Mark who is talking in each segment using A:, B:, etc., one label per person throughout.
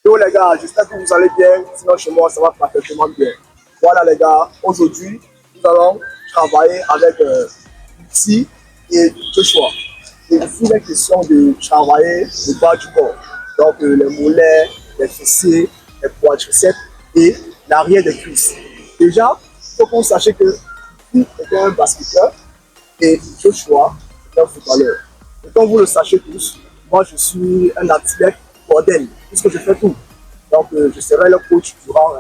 A: Yo les gars, j'espère que vous allez bien, sinon chez moi ça va parfaitement bien. Voilà les gars, aujourd'hui nous allons travailler avec Lucie et Joshua. Et ici il est question de travailler le bas du corps, donc les mollets, les fessiers, les quadriceps et l'arrière des cuisses. Déjà, il faut que vous sachiez que Lucie était un basketteur et Joshua est un footballeur. Et comme vous le sachez tous, moi je suis un athlète modèle, puisque je fais tout. Donc je serai le coach durant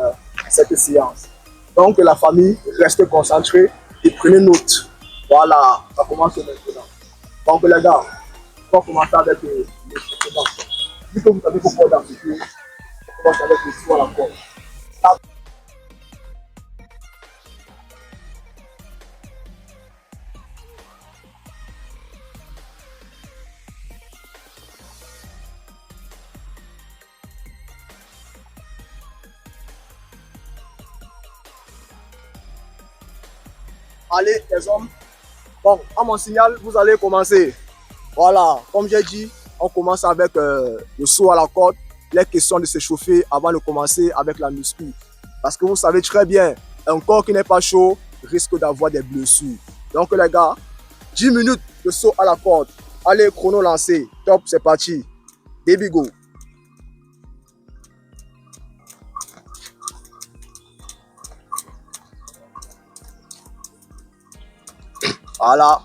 A: cette séance. Donc la famille, restez concentrés et prenez note. Voilà, ça commence maintenant. Donc les gars, on va commencer avec le précédent. Vu que vous avez beaucoup d'amplitude, on commence avec le saut à la corde. Allez les hommes, bon, à mon signal, vous allez commencer. Voilà, comme j'ai dit, on commence avec le saut à la corde. Il est question de s'échauffer avant de commencer avec la muscu. Parce que vous savez très bien, un corps qui n'est pas chaud risque d'avoir des blessures. Donc les gars, 10 minutes de saut à la corde. Allez, chrono lancé. Top, c'est parti. Baby go. Voilà,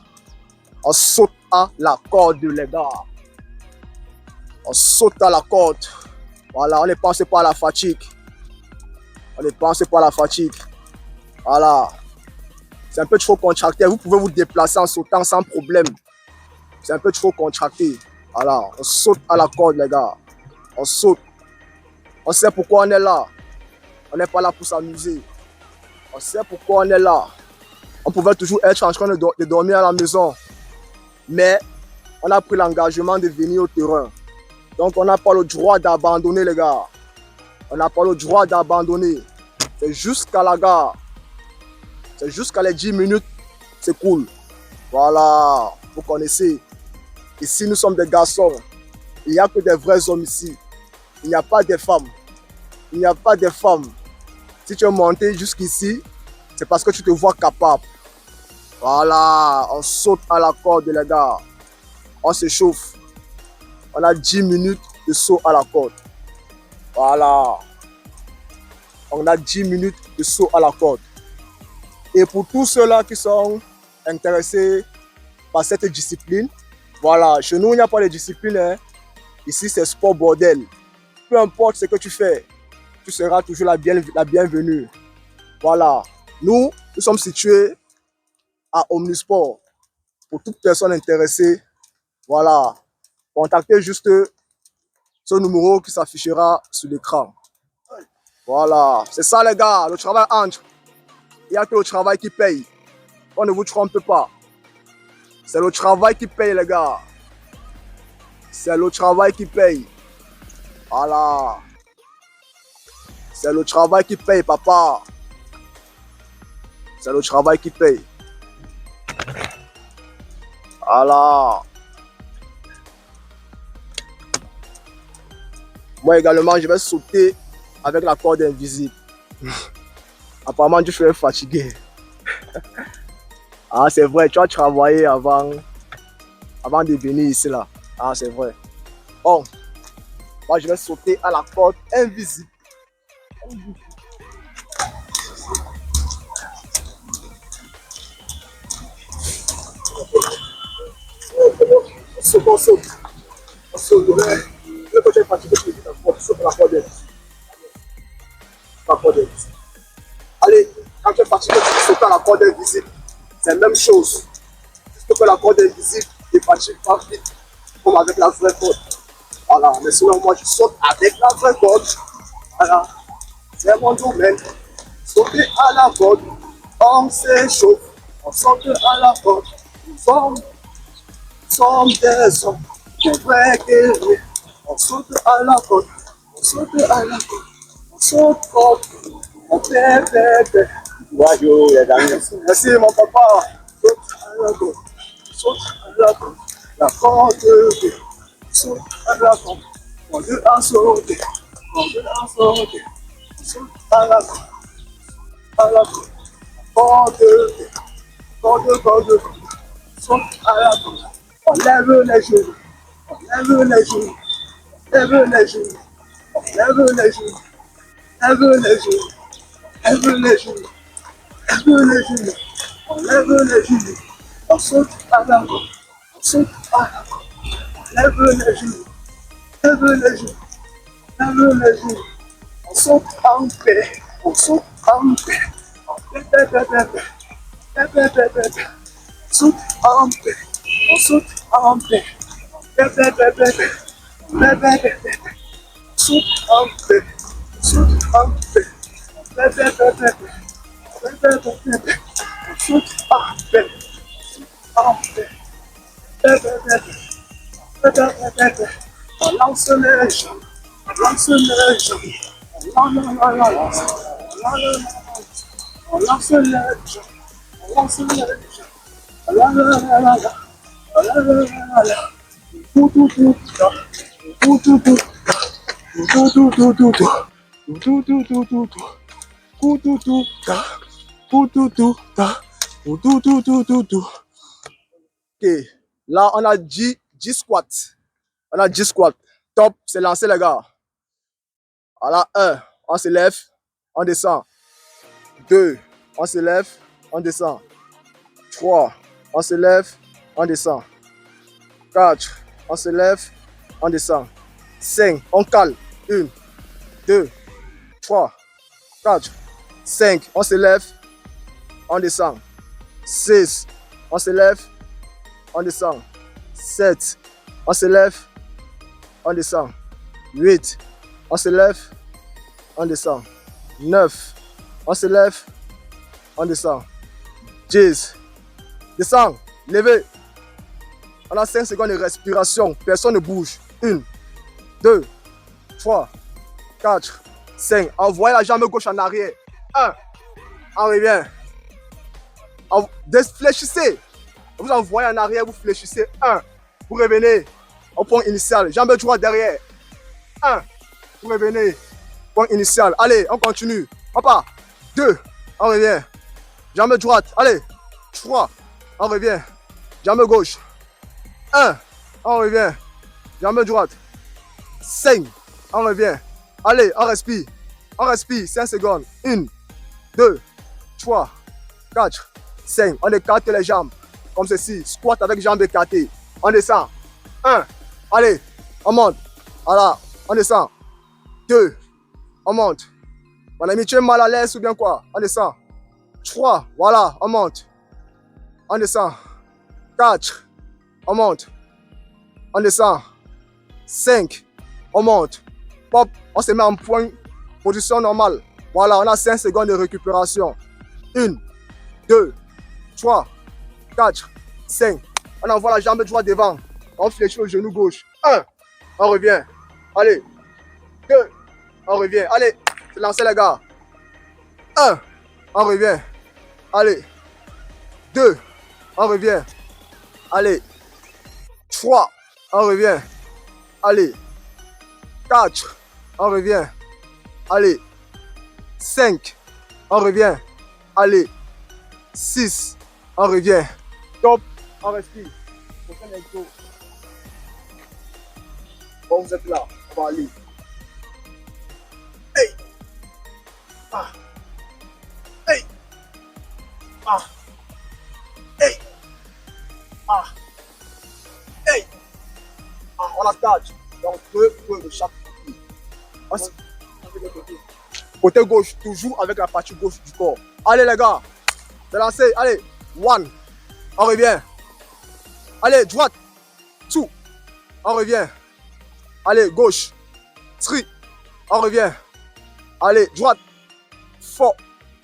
A: on saute à la corde les gars. On saute à la corde. Voilà, on ne pense pas à la fatigue. On ne pense pas à la fatigue. Voilà. C'est un peu trop contracté. Vous pouvez vous déplacer en sautant sans problème. C'est un peu trop contracté. Voilà, on saute à la corde les gars. On saute. On sait pourquoi on est là. On n'est pas là pour s'amuser. On sait pourquoi on est là. On pouvait toujours être en train de dormir à la maison. Mais on a pris l'engagement de venir au terrain. Donc on n'a pas le droit d'abandonner les gars. On n'a pas le droit d'abandonner. C'est jusqu'à la gare. C'est jusqu'à les 10 minutes. C'est cool. Voilà. Vous connaissez. Ici nous sommes des garçons. Il n'y a que des vrais hommes ici. Il n'y a pas de femmes. Il n'y a pas de femmes. Si tu es monté jusqu'ici, c'est parce que tu te vois capable. Voilà, on saute à la corde les gars. On s'échauffe. On a 10 minutes de saut à la corde. Voilà. On a 10 minutes de saut à la corde. Et pour tous ceux-là qui sont intéressés par cette discipline, voilà, chez nous il n'y a pas de discipline. Hein. Ici c'est sport bordel. Peu importe ce que tu fais, tu seras toujours la bienvenue. Voilà. Nous sommes situés à Omnisport. Pour toute personne intéressée, voilà, contactez juste ce numéro qui s'affichera sur l'écran. Voilà, c'est ça les gars, le travail entre. Il n'y a que le travail qui paye. On ne vous trompe pas. C'est le travail qui paye les gars. C'est le travail qui paye. Voilà. C'est le travail qui paye papa. C'est le travail qui paye. Voilà. Moi également, je vais sauter avec la corde invisible. Apparemment, je suis fatigué. Ah, c'est vrai, tu as travaillé avant de venir ici là. Ah, c'est vrai. Bon, moi je vais sauter à la corde invisible. On saute. On saute. Le côté fatigué, tu dis on saute la corde invisible. La corde invisible. Allez, quand tu es fatigué, tu sautes à la corde invisible. C'est la même chose. Juste que la corde invisible ne fatigue pas vite comme avec la vraie corde. Voilà, mais sinon moi je saute avec la vraie corde. Voilà, c'est mon domaine. sauter à la corde, on s'échauffe, on saute à la corde, nous sommes des hommes, des vrais guerriers, on saute à la corde, on saute à la corde, on saute corde, on fait. Voyou, les amis. Merci mon papa, saute à la corde, saute à la corde, la corde, saute à la corde, on veut en sauter, on veut en sauter, saute à la corde. À la corde, saute à la corde. On lève les genoux, on lève les genoux, lève les genoux, on lève les genoux, lève les genoux, lève les genoux, lève les genoux, on lève les genoux, on saute à la corde, on saute à la corde, on lève les genoux, lève les genoux, lève les genoux, on saute en paix, on saute en paix. Saute en paix, on saute en paix, saute en paix, saute en paix, saute en paix, en paix, on lance les jambes, on lance les jambes, on lance les jambes, on lance les jambes. La la la la la, la la la la, tout tout tout, tout tout tout, tout tout tout tout, tout tout tout tout, tout tout tout, tout tout tout, tout tout tout tout tout. Ok, là on a 10 squats, on a 10 squats. Top, c'est lancé les gars. Voilà 1, on se lève, on descend. 2, on se lève, on descend. 3, on se lève, on descend. 4, on se lève, on descend. 5, on cale. 1, 2, 3, 4, 5, on se lève, on descend. 6, on se lève, on descend. 7, on se lève, on descend. 8, on se lève, on descend. 9, on se lève, on descend. 10, descends, levez. On a 5 secondes de respiration. Personne ne bouge. 1, 2, 3, 4, 5. Envoyez la jambe gauche en arrière. 1, on revient. Fléchissez. Vous envoyez en arrière, vous fléchissez. 1, vous revenez. Au point initial. Jambe droite derrière. 1, vous revenez. Point initial. Allez, on continue. On part. 2, on revient. Jambe droite. Allez. 3, on revient. Jambe gauche. 1, on revient. Jambe droite. 5, on revient. Allez, on respire. On respire. 5 secondes. 1, 2, 3, 4, 5. On écarte les jambes. Comme ceci. Squat avec jambes écartées. On descend. 1. Allez, on monte. Voilà, on descend. 2, on monte. Mon ami, tu es mal à l'aise ou bien quoi? On descend. 3, voilà, on monte. On descend. 4, on monte. On descend. 5, on monte. Pop, on se met en point, position normale. Voilà, on a 5 secondes de récupération. 1, 2, 3, 4, 5. On envoie la jambe droite devant. On fléchit le genou gauche. 1, on revient. Allez. 2, on revient. Allez, c'est lancé les gars. 1, on revient. Allez. 2, on revient. Allez. 3, on revient. Allez. 4, on revient. Allez. 5, on revient. Allez. 6, on revient. Top, on respire. Prochain exo. Bon, vous êtes là, on va aller. Hey! Ah! Hey! Ah! Hey! Ah! Hey! Ah, on attaque. Donc, deux de chaque côté. Côté gauche, toujours avec la partie gauche du corps. Allez les gars, c'est lancé. Allez, 1, on revient. Allez, droite, 2, on revient. Allez, gauche, 3, on revient. Allez, droite, 4,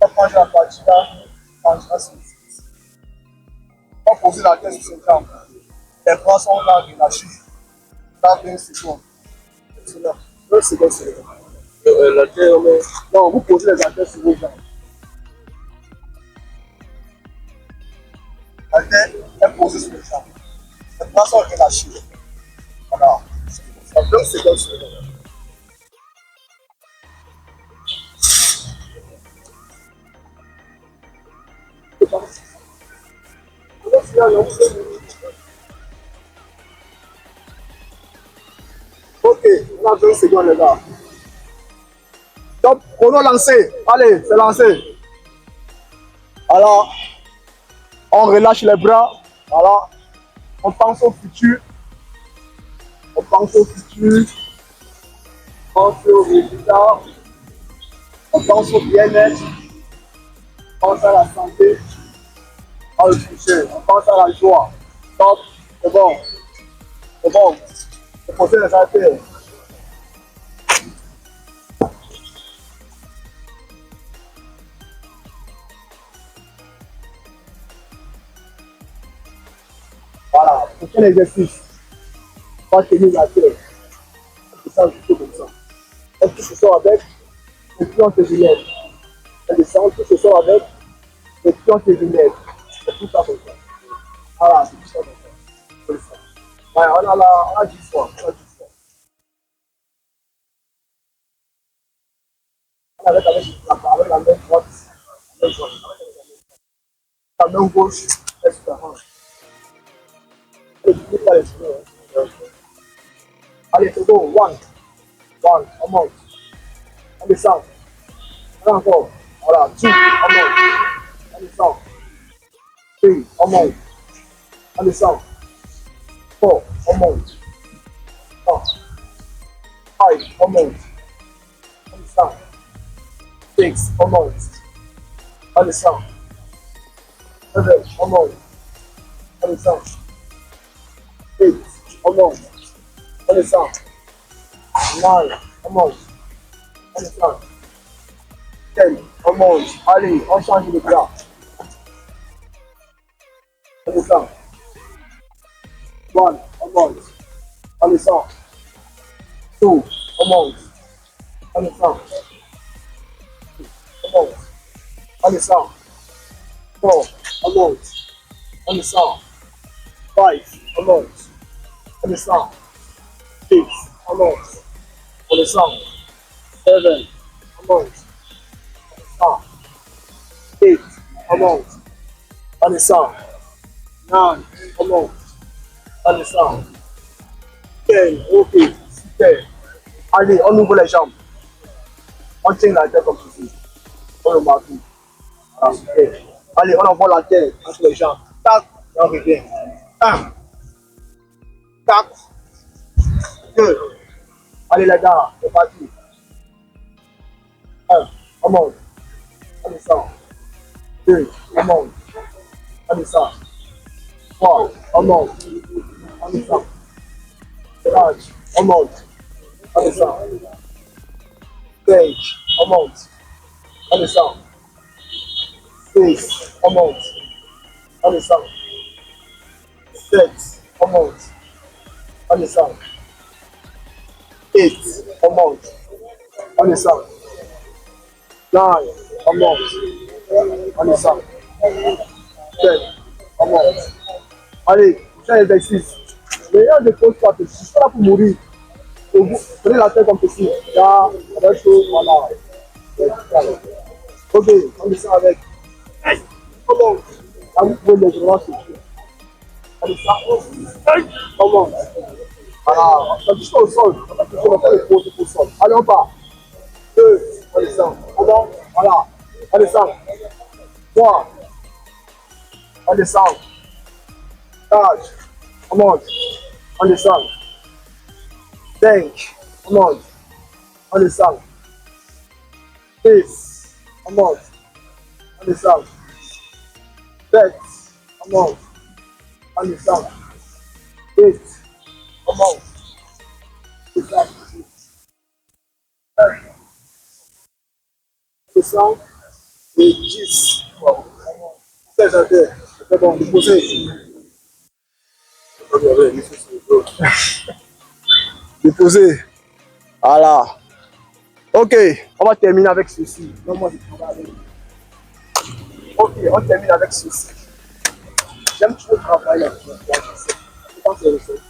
A: On prend la partie là, on va se on pose la tête sur ses jambes. Les bras sont là, relâchés. Dans 20 secondes. C'est là. 2 secondes, c'est là. La tête, non, vous posez les haltères sur vos jambes. La tête est posée sur les jambes. Les bras sont relâchés. Voilà. Ça 2 secondes, c'est là. Ok, on a 20 secondes, les gars. Donc, chrono lancé. Allez, c'est lancé. Alors, on relâche les bras. Voilà. On pense au futur. On pense au futur. On pense au résultat. On pense au bien-être. On pense à la santé. On le futur. On pense à la joie. Donc, c'est bon. C'est bon. C'est poser les haltères. Voilà. Prochain exercice. On va tenir la tête. C'est ça, juste comme ça. On touche le sol avec. Et puis on te relève. On descend, on touche le sol avec. Et puis on te relève. C'est tout ça comme ça. Voilà, c'est tout ça comme ça. Ouais, on a 10 fois. On a 10 fois. On avec la main droite. La main gauche est sur la hanche. Et puis pas les cheveux. Allez, c'est bon. One. On monte. On descend. On encore. Voilà. Two. On monte. On descend. Three. On monte. On descend. Four. On monte. Five. On monte. On descend. Six. On monte. On descend. 7. On monte. On descend. 8. On monte. On descend. 9. On monte. On descend. 10. On monte. Allez, on change de bras. On descend. 1. On monte. On descend. 2. On monte. On descend. On monte. On descend. 4. On monte. On descend. 5. On monte. On descend. 6. On monte. On descend. 7. On monte. On descend. 8. On monte. On descend. 9. On monte. On descend. 10. Ok. Super. Allez, on ouvre les jambes. On tient la tête comme ceci. On le marque. Voilà, super. Allez, on envoie la tête entre les jambes. Tac, et on revient. 1, 4, 2. Allez les gars, c'est parti. 1, on monte. On descend. 2, on monte. On descend. 3, on monte. On descend. 4, on monte. On descend. 5, on monte. On descend. 6, on monte. On descend. 7, on monte. On descend. 8, on monte. On descend. 9, on monte. On descend. 10, on monte. Allez, c'est l'exercice. Meilleur ne pose pas de suis là pour mourir. Vous prenez la tête comme ceci. Là, avec chaud, voilà. Ok, on descend avec. On monte. Là, vous pouvez les bras sur le pied. On descend. On monte. Voilà, on touche au sol. On va toucher le poser au sol. Allez, on part. 2, on descend. On monte. Voilà. On descend. 3, on descend. 4, on monte. On descend. 5, on monte. On descend. 6, on monte. On descend. 7, on monte. On descend. 8, on monte. On descend. 9, on descend. et 10. Wow. C'était bon, déposé. Déposé. Voilà. Ok, on va terminer avec ceci. Non, moi, je travaille avec. Ok, on termine avec ceci. J'aime toujours travailler avec toi. Je pense que c'est le seul.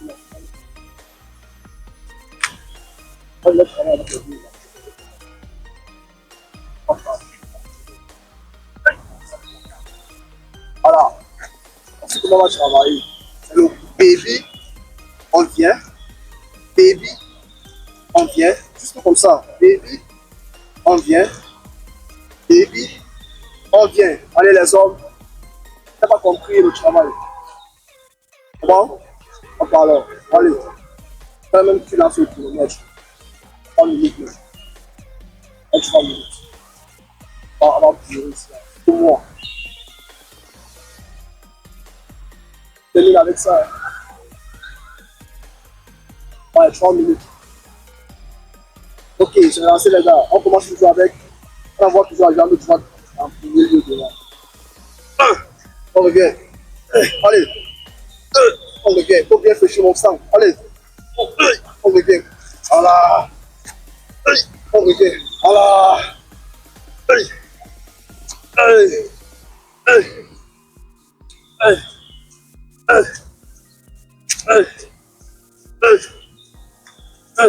A: On va travailler avec le vie. Voilà. Ensuite, comment on va travailler? C'est le baby, on vient. Baby, on vient. Juste comme ça. Baby, on vient. Baby, on vient. Allez les hommes. Tu n'as pas compris le travail. C'est bon? On parle. Allez. Quand même tu lances le kilomètre. 3 minutes. 3 minutes. On va durer ici. Pour moi. Termine avec ça. Ouais, 3 minutes. Ok, je vais lancer les gars. On commence toujours avec. On va voir toujours la jambe droite en premier lieu de là. On revient. Allez. On revient. Il faut bien fléchir mon sang. Allez. On revient. Voilà. On revient. Voilà. Allez. Allez. Allez. Allez. Allez. Allez. Allez.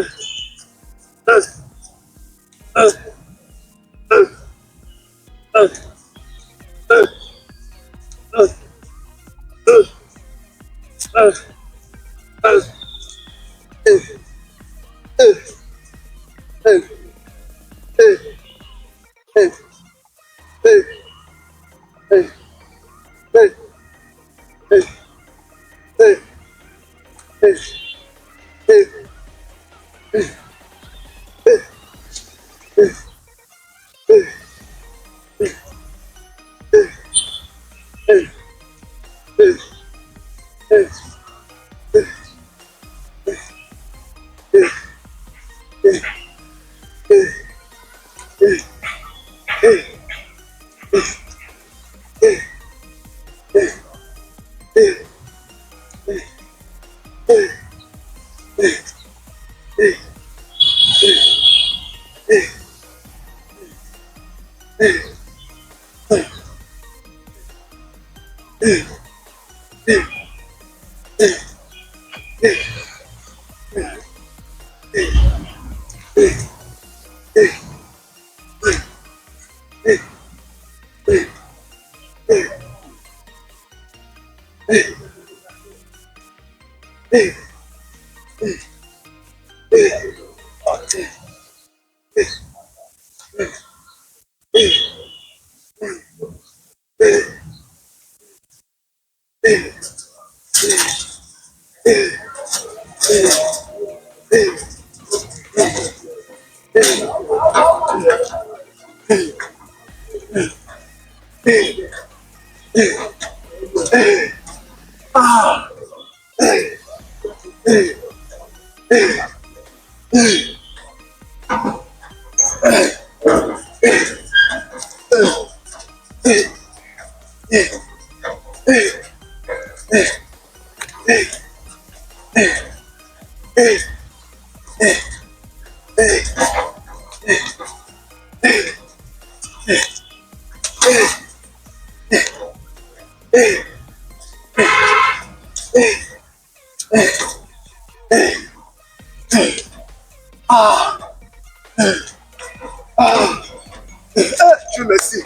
A: Dieu merci.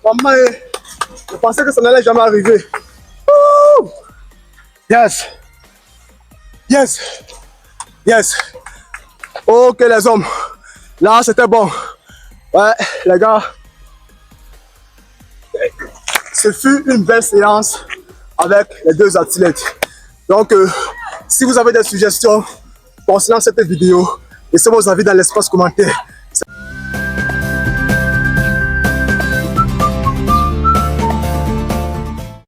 A: Maman, je pensais que ça n'allait jamais arriver. Yes. Yes. Yes. Ok les hommes. Là c'était bon. Ouais les gars. Ce fut une belle séance avec les deux athlètes. Donc si vous avez des suggestions concernant cette vidéo, laissez vos avis dans l'espace commentaire.